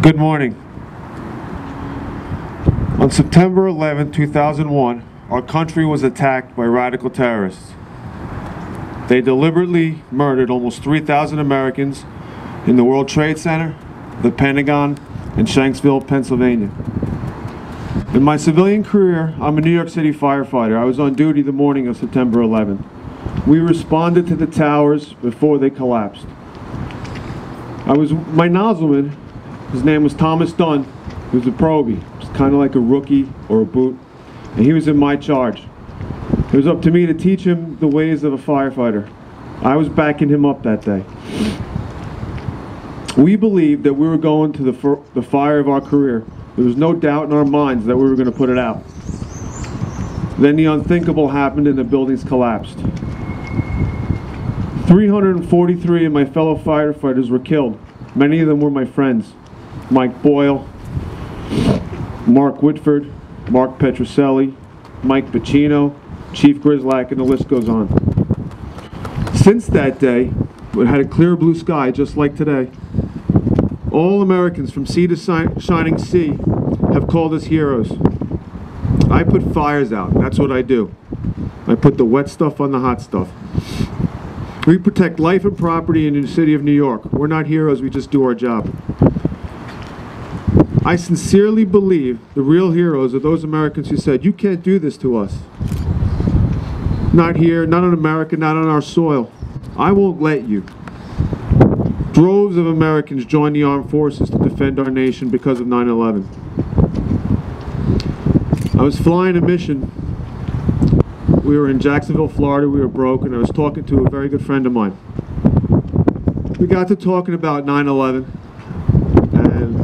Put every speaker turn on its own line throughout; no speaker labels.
Good morning. On September 11, 2001, our country was attacked by radical terrorists. They deliberately murdered almost 3,000 Americans in the World Trade Center, the Pentagon, and Shanksville, Pennsylvania. In my civilian career, I'm a New York City firefighter. I was on duty the morning of September 11th. We responded to the towers before they collapsed. My nozzleman, his name was Thomas Dunn. He was a probie. He was kind of like a rookie or a boot. And he was in my charge. It was up to me to teach him the ways of a firefighter. I was backing him up that day. We believed that we were going to the fire of our career. There was no doubt in our minds that we were going to put it out. Then the unthinkable happened and the buildings collapsed. 343 of my fellow firefighters were killed. Many of them were my friends. Mike Boyle, Mark Whitford, Mark Petroselli, Mike Pacino, Chief Grislak, and the list goes on. Since that day, we had a clear blue sky just like today. All Americans from sea to shining sea have called us heroes. I put fires out. That's what I do. I put the wet stuff on the hot stuff. We protect life and property in the city of New York. We're not heroes, we just do our job. I sincerely believe the real heroes are those Americans who said, "You can't do this to us. Not here, not in America, not on our soil. I won't let you." Droves of Americans joined the armed forces to defend our nation because of 9/11. I was flying a mission. We were in Jacksonville, Florida. We were broke, and I was talking to a very good friend of mine. We got to talking about 9/11, and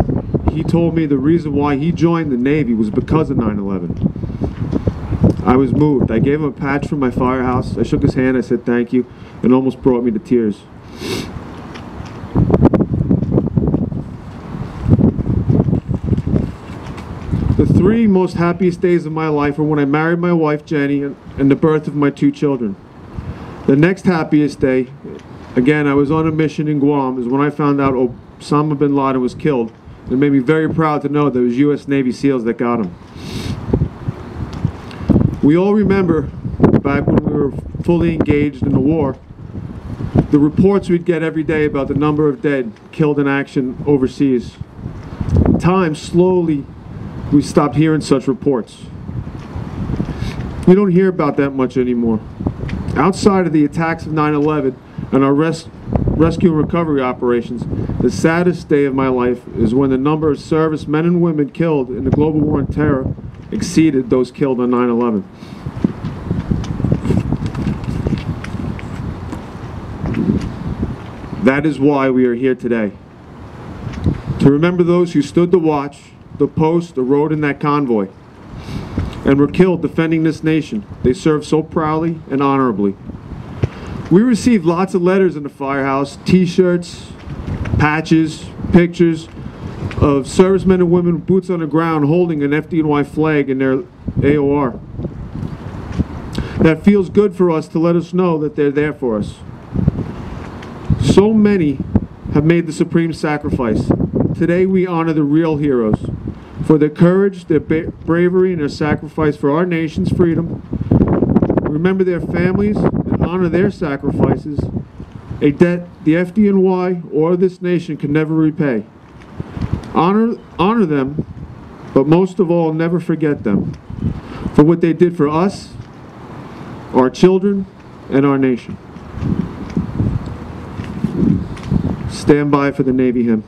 he told me the reason why he joined the Navy was because of 9/11. I was moved. I gave him a patch from my firehouse. I shook his hand. I said thank you. It almost brought me to tears. The three most happiest days of my life were when I married my wife Jenny and the birth of my two children. The next happiest day, again I was on a mission in Guam, is when I found out Osama bin Laden was killed. It made me very proud to know that it was U.S. Navy SEALs that got him. We all remember back when we were fully engaged in the war, the reports we'd get every day about the number of dead killed in action overseas. In time, slowly, we stopped hearing such reports. We don't hear about that much anymore. Outside of the attacks of 9/11 and our rescue and recovery operations, the saddest day of my life is when the number of service men and women killed in the global war on terror exceeded those killed on 9/11. That is why we are here today. To remember those who stood the watch, the post, the road in that convoy, and were killed defending this nation. They served so proudly and honorably. We received lots of letters in the firehouse, t-shirts, patches, pictures of servicemen and women with boots on the ground holding an FDNY flag in their AOR. That feels good for us to let us know that they're there for us. So many have made the supreme sacrifice. Today we honor the real heroes for their courage, their bravery, and their sacrifice for our nation's freedom. Remember their families and honor their sacrifices, a debt the FDNY or this nation can never repay. Honor them, but most of all, never forget them for what they did for us, our children, and our nation. Stand by for the Navy hymn.